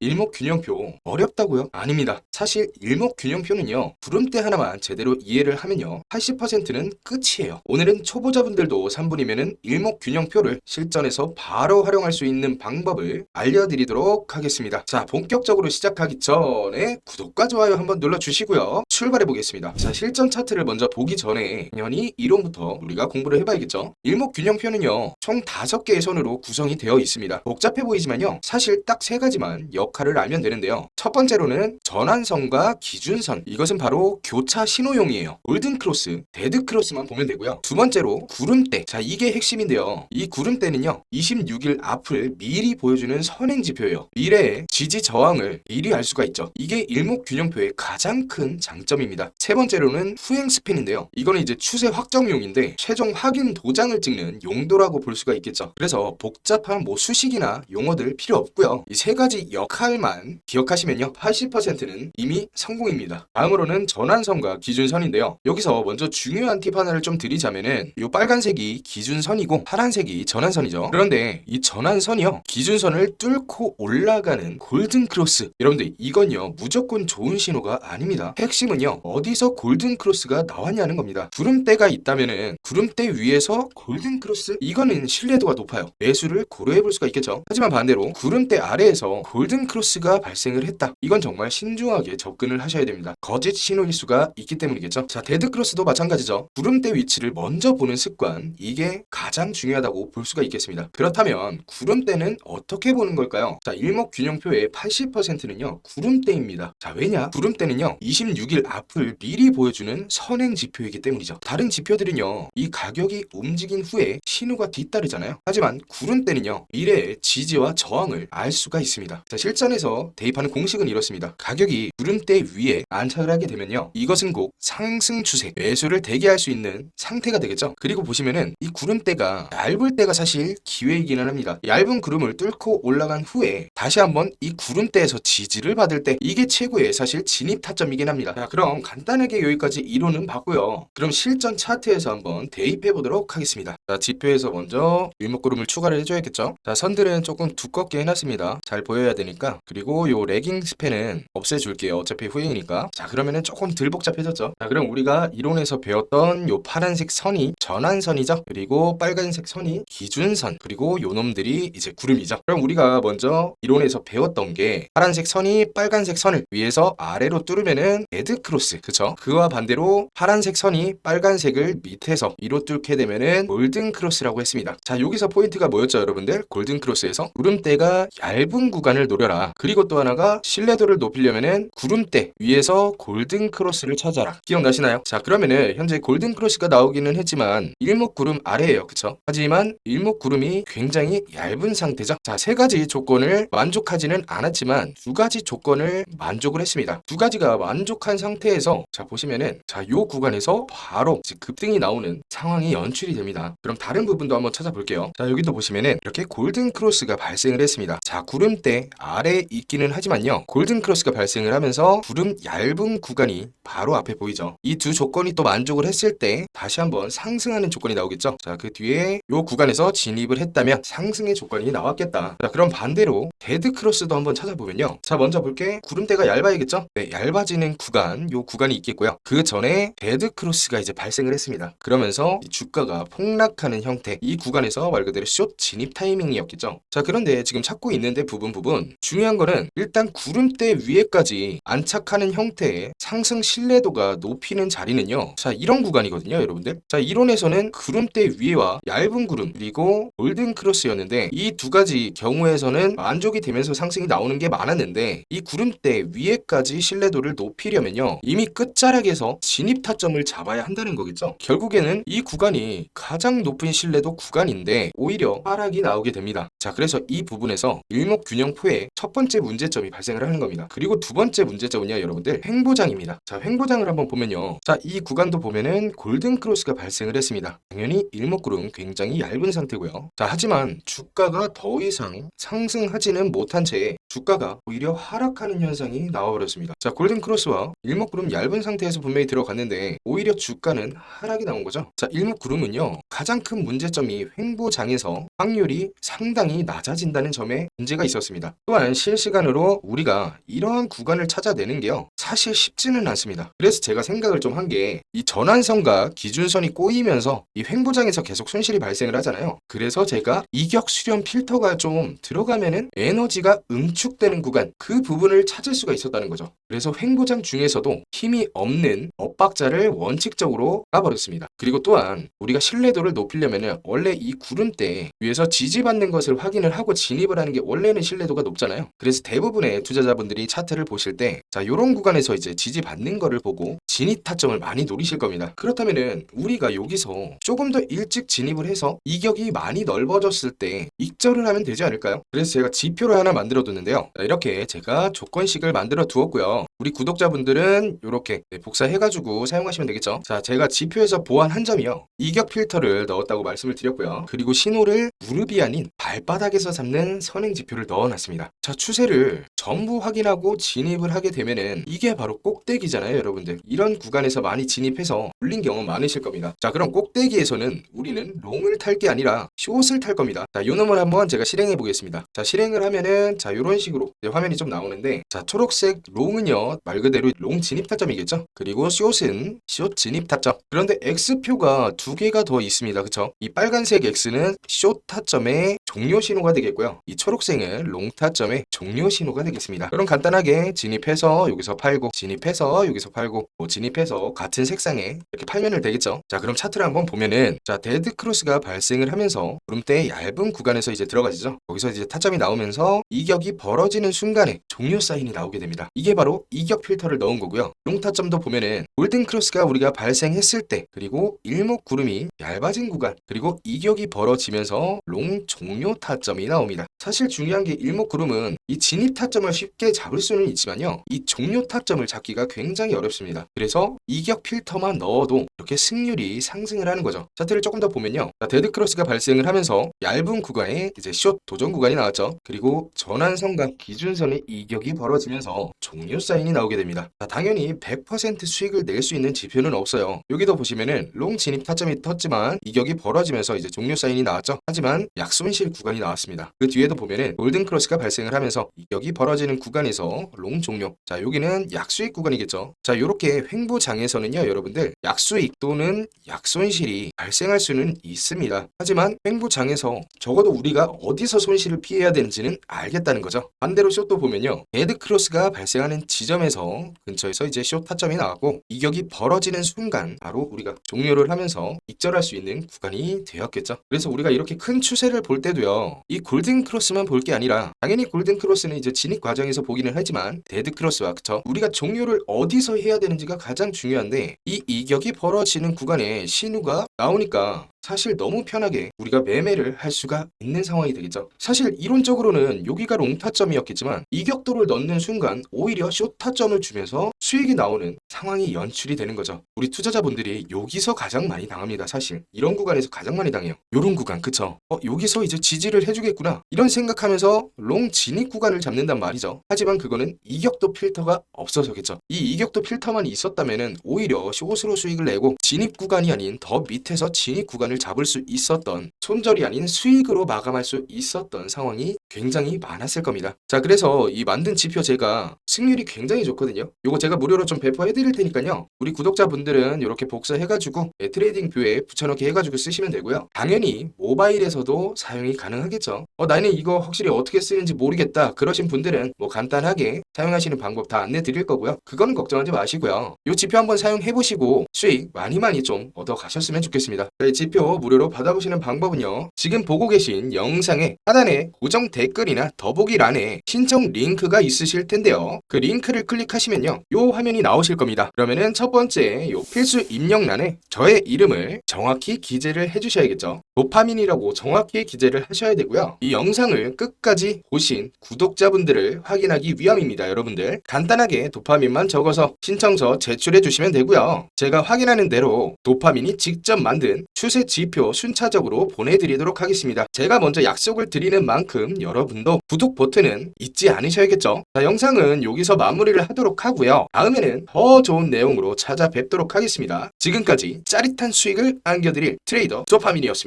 일목균형표 어렵다고요? 아닙니다. 사실 일목균형표는요, 구름대 하나만 제대로 이해를 하면요 80%는 끝이에요. 오늘은 초보자분들도 3분이면은 일목균형표를 실전에서 바로 활용할 수 있는 방법을 알려드리도록 하겠습니다. 자, 본격적으로 시작하기 전에 구독과 좋아요 한번 눌러주시고요. 출발해 보겠습니다. 자, 실전 차트를 먼저 보기 전에 당연히 이론부터 우리가 공부를 해봐야겠죠. 일목균형표는요, 총 5개의 선으로 구성이 되어 있습니다. 복잡해 보이지만요, 사실 딱 3가지만 역할을 알면 되는데요. 첫 번째로는 전환선과 기준선, 이것은 바로 교차 신호용이에요. 골든크로스, 데드크로스만 보면 되고요. 두 번째로 구름대, 자 이게 핵심인데요. 이 구름대는요 26일 앞을 미리 보여주는 선행지표예요. 미래의 지지 저항을 미리 알 수가 있죠. 이게 일목균형표의 가장 큰 장점입니다. 세 번째로는 후행 스팬인데요. 이거는 이제 추세 확정용인데 최종 확인 도장을 찍는 용도라고 볼 수가 있겠죠. 그래서 복잡한 수식이나 용어들 필요 없고요. 이 3가지 역할만 기억하시면요 80%는 이미 성공입니다. 다음으로는 전환선과 기준선인데요. 여기서 먼저 중요한 팁 하나를 좀 드리자면은 이 빨간색이 기준선이고 파란색이 전환선이죠. 그런데 이 전환선이요 기준선을 뚫고 올라가는 골든크로스, 여러분들 이건요 무조건 좋은 신호가 아닙니다. 핵심은요 어디서 골든크로스가 나왔냐는 겁니다. 구름대가 있다면은 구름대 위에서 골든크로스, 이거는 신뢰도가 높아요. 매수를 고려해 볼 수가 있겠죠. 하지만 반대로 구름대 아래에서 골든크로스가 발생을 했다, 이건 정말 신중하게 접근을 하셔야 됩니다. 거짓 신호일 수가 있기 때문이겠죠. 자, 데드크로스도 마찬가지죠. 구름대 위치를 먼저 보는 습관, 이게 가장 중요하다고 볼 수가 있겠습니다. 그렇다면 구름대는 어떻게 보는 걸까요? 자, 일목균형표의 80%는요 구름대입니다. 자, 왜냐? 구름대는요 26일 앞을 미리 보여주는 선행 지표이기 때문이죠. 다른 지표들은요 이 가격이 움직인 후에 신호가 뒤따르잖아요. 하지만 구름대는요 미래의 지지와 저항을 알 수가 있습니다. 자, 실전에서 대입하는 공식은 이렇습니다. 가격이 구름대 위에 안착을 하게 되면요 이것은 곧 상승 추세, 매수를 대기할 수 있는 상태가 되겠죠. 그리고 보시면은 이 구름대가 얇을 때가 사실 기회이기는 합니다. 얇은 구름을 뚫고 올라간 후에 다시 한번 이 구름대에서 지지를 받을 때, 이게 최고의 사실 진입 타점이긴 합니다. 자, 그럼 간단하게 여기까지 이론은 봤고요. 그럼 실전 차트에서 한번 대입해 보도록 하겠습니다. 자, 지표에서 먼저 일목구름을 추가를 해줘야겠죠. 자, 선들은 조금 두껍게 해놨습니다. 잘 보여야 되니까. 그리고 요 레깅 스팬은 없애줄게요. 어차피 후행이니까. 자, 그러면은 조금 덜 복잡해졌죠. 자, 그럼 우리가 이론에서 배웠던 요 파란색 선이 전환선이죠. 그리고 빨간색 선이 기준선, 그리고 요 놈들이 이제 구름이죠. 그럼 우리가 먼저 이론에서 배웠던 게 파란색 선이 빨간색 선을 위에서 아래로 뚫으면은 데드크로스, 그쵸? 그와 반대로 파란색 선이 빨간색을 밑에서 위로 뚫게 되면은 골든크로스라고 했습니다. 자, 여기서 포인트가 뭐였죠, 여러분들? 골든크로스에서 구름대가 얇은 구간을 노려라. 그리고 또 하나가 신뢰도를 높이려면은 구름대 위에서 골든크로스를 찾아라. 기억나시나요? 자, 그러면은 현재 골든크로스가 나오기는 했지만 일목구름 아래예요, 그쵸? 하지만 일목구름이 굉장히 얇은 상태죠. 자, 3가지 조건을 만족하지는 않았지만 2가지 조건을 만족을 했습니다. 2가지가 만족한 상태에서 자, 보시면은 자, 요 구간에서 바로 급등이 나오는 상황이 연출이 됩니다. 그럼 다른 부분도 한번 찾아볼게요. 자, 여기도 보시면은 이렇게 골든크로스가 발생을 했습니다. 자, 구름대 아래에 있기는 하지만요 골든크로스가 발생을 하면서 구름 얇은 구간이 바로 앞에 보이죠. 이 두 조건이 또 만족을 했을 때 다시 한번 상승하는 조건이 나오겠죠. 자, 그 뒤에 요 구간에서 진입을 했다면 상승의 조건이 나왔겠다. 자, 그럼 반대로 데드크로스도 한번 찾아보면요. 자, 먼저 볼게. 구름대가 얇아야겠죠? 네, 얇아지는 구간, 요 구간이 있겠고요. 그 전에 데드크로스가 이제 발생을 했습니다. 그러면서 이 주가가 폭락하는 형태, 이 구간에서 말 그대로 숏 진입 타이밍이었겠죠. 자, 그런데 지금 찾고 있는데 부분 중요한 거는 일단 구름대 위에까지 안착하는 형태의 상승 신뢰도가 높이는 자리는요 자, 이런 구간이거든요, 여러분들. 자, 이론에서는 구름대 위에와 얇은 구름 그리고 골든크로스였는데 이 2가지 경우에서는 만족이 되면서 상승이 나오는 게 많았는데 이 구름대 위에까지 신뢰도를 높이려면요 이미 끝자락에서 진입 타점을 잡아야 한다는 거겠죠. 결국에는 이 구간이 가장 높은 신뢰도 구간인데 오히려 하락이 나오게 됩니다. 자, 그래서 이 부분에서 일목균형표의 첫 번째 문제점이 발생을 하는 겁니다. 그리고 두 번째 문제점은요, 여러분들 횡보장입니다. 자, 횡보장을 한번 보면요. 자, 이 구간도 보면은 골든크로스가 발생을 했습니다. 당연히 일목구름 굉장히 얇은 상태고요. 자, 하지만 주가가 더 이상 상승하지는 못한 채 주가가 오히려 하락하는 현상이 나와버렸습니다. 자, 골든크로스와 일목구름 얇은 상태에서 분명히 들어갔는데 오히려 주가는 하락이 나온 거죠. 자, 일목구름은요 가장 큰 문제점이 횡보장에서 확률이 상당히 낮아진다는 점에 문제가 있었습니다. 또한 하지만 실시간으로 우리가 이러한 구간을 찾아내는 게요, 사실 쉽지는 않습니다. 그래서 제가 생각을 좀 한 게, 이 전환선과 기준선이 꼬이면서 이 횡보장에서 계속 손실이 발생을 하잖아요. 그래서 제가 이격 수렴 필터가 좀 들어가면은 에너지가 응축되는 구간, 그 부분을 찾을 수가 있었다는 거죠. 그래서 횡보장 중에서도 힘이 없는 엇박자를 원칙적으로 까버렸습니다. 그리고 또한 우리가 신뢰도를 높이려면은 원래 이 구름대 위에서 지지받는 것을 확인을 하고 진입을 하는 게 원래는 신뢰도가 높잖아요. 그래서 대부분의 투자자분들이 차트를 보실 때, 자, 이런 구간에서 이제 지지받는 거를 보고 진입 타점을 많이 노리실 겁니다. 그렇다면은 우리가 여기서 조금 더 일찍 진입을 해서 이격이 많이 넓어졌을 때 익절을 하면 되지 않을까요? 그래서 제가 지표를 하나 만들어 뒀는데요. 자, 이렇게 제가 조건식을 만들어 두었고요. 우리 구독자분들은 이렇게 복사해가지고 사용하시면 되겠죠. 자, 제가 지표에서 보완 한 점이요, 이격 필터를 넣었다고 말씀을 드렸고요. 그리고 신호를 무릎이 아닌 발바닥에서 잡는 선행 지표를 넣어놨습니다. 자, 추세를 전부 확인하고 진입을 하게 되면은 이게 바로 꼭대기잖아요, 여러분들. 이런 구간에서 많이 진입해서 불린 경험 많으실 겁니다. 자, 그럼 꼭대기에서는 우리는 롱을 탈 게 아니라 숏을 탈 겁니다. 자, 요 놈을 한번 제가 실행해 보겠습니다. 자, 실행을 하면은 자, 요런 식으로 화면이 좀 나오는데, 자, 초록색 롱은요, 말 그대로 롱 진입 타점이겠죠. 그리고 숏은 숏 진입 타점. 그런데 X표가 두 개가 더 있습니다. 그쵸? 이 빨간색 X는 숏 타점의 종료 신호가 되겠고요. 이 초록색은 롱 타점의 종료 신호가 되겠습니다. 그럼 간단하게 진입해서 여기서 팔고, 진입해서 여기서 팔고, 진입해서 같은 색상에 이렇게 팔면 되겠죠. 자, 그럼 차트를 한번 보면은, 자, 데드 크로스가 발생을 하면서 구름대의 얇은 구간에서 이제 들어가지죠. 거기서 이제 타점이 나오면서 이격이 벌어지는 순간에 종료 사인이 나오게 됩니다. 이게 바로 이격 필터를 넣은 거고요. 롱 타점도 보면은 골든 크로스가 우리가 발생했을 때, 그리고 일목 구름이 얇아진 구간, 그리고 이격이 벌어지면서 롱 종료 타점이 나옵니다. 사실 중요한 게 일목 구름은 이 진입 타점을 쉽게 잡을 수는 있지만요, 이 종료 타점을 잡기가 굉장히 어렵습니다. 그래서 이격 필터만 넣어도 이렇게 승률이 상승을 하는 거죠. 차트를 조금 더 보면요, 자, 데드 크로스가 발생을 하면서 얇은 구간에 이제 숏 도전 구간이 나왔죠. 그리고 전환선과 기준선의 이격이 벌어지면서 종료 사인이 나오게 됩니다. 자, 당연히 100% 수익을 낼 수 있는 지표는 없어요. 여기도 보시면은 롱 진입 타점이 떴지만 이격이 벌어지면서 이제 종료 사인이 나왔죠. 하지만 약손실 구간이 나왔습니다. 그 뒤에도 보면은 골든 크로스가 발생을 하면서 이격이 벌어지는 구간에서 롱 종료. 자, 여기는 약수익 구간이겠죠. 자, 요렇게 횡보장에서는요, 여러분들 약수익 또는 약손실이 발생할 수는 있습니다. 하지만 횡보장에서 적어도 우리가 어디서 손실을 피해야 되는지는 알겠다는 거죠. 반대로 숏도 보면요, 데드 크로스가 발생하는 지점에서 근처에서 이제 숏 타점이 나왔고, 이격이 벌어지는 순간 바로 우리가 종료를 하면서 익절할 수 있는 구간이 되었겠죠. 그래서 우리가 이렇게 큰 추세를 볼 때도요, 이 골든 크로스만 볼 게 아니라, 당연히 골든 크로스는 이제 진입 과정에서 보기는 하지만 데드 크로스와, 그쵸, 우리가 종료를 어디서 해야 되는지가 가장 중요한데, 이 이격이 벌어지는 구간에 신호가 나오니까 사실 너무 편하게 우리가 매매를 할 수가 있는 상황이 되겠죠. 사실 이론적으로는 여기가 롱 타점이었겠지만 이격도를 넣는 순간 오히려 숏 타점을 주면서 수익이 나오는 상황이 연출이 되는 거죠. 우리 투자자분들이 여기서 가장 많이 당합니다. 사실 이런 구간에서 가장 많이 당해요. 요런 구간, 그쵸? 여기서 이제 지지를 해주겠구나 이런 생각하면서 롱 진입 구간을 잡는단 말이죠. 하지만 그거는 이격도 필터가 없어서겠죠. 이 이격도 필터만 있었다면은 오히려 숏으로 수익을 내고 진입 구간이 아닌 더 밑에서 진입 구간을 잡을 수 있었던, 손절이 아닌 수익으로 마감할 수 있었던 상황이 굉장히 많았을 겁니다. 자, 그래서 이 만든 지표 제가 승률이 굉장히 좋거든요. 요거 제가 무료로 좀 배포해 드릴 테니까요, 우리 구독자분들은 이렇게 복사해가지고 트레이딩 뷰에 붙여넣기 해가지고 쓰시면 되고요. 당연히 모바일에서도 사용이 가능하겠죠. 나는 이거 확실히 어떻게 쓰는지 모르겠다 그러신 분들은 뭐 간단하게 사용하시는 방법 다 안내 드릴 거고요. 그거는 걱정하지 마시고요. 요 지표 한번 사용해 보시고 수익 많이 좀 얻어 가셨으면 좋겠습니다. 이 지표 무료로 받아보시는 방법은요, 지금 보고 계신 영상의 하단에 고정 댓글이나 더보기란에 신청 링크가 있으실 텐데요, 그 링크를 클릭하시면요, 요 화면이 나오실 겁니다. 그러면은 첫 번째 요 필수 입력란에 저의 이름을 정확히 기재를 해주셔야겠죠. 도파민이라고 정확히 기재를 하셔야 되고요. 이 영상을 끝까지 보신 구독자분들을 확인하기 위함입니다. 여러분들 간단하게 도파민만 적어서 신청서 제출해 주시면 되고요. 제가 확인하는 대로 도파민이 직접 만든 추세 지표 순차적으로 보내드리도록 하겠습니다. 제가 먼저 약속을 드리는 만큼 여러분도 구독 버튼은 잊지 않으셔야겠죠. 자, 영상은 여기서 마무리를 하도록 하고요. 다음에는 더 좋은 내용으로 찾아뵙도록 하겠습니다. 지금까지 짜릿한 수익을 안겨드릴 트레이더 도파민이었습니다.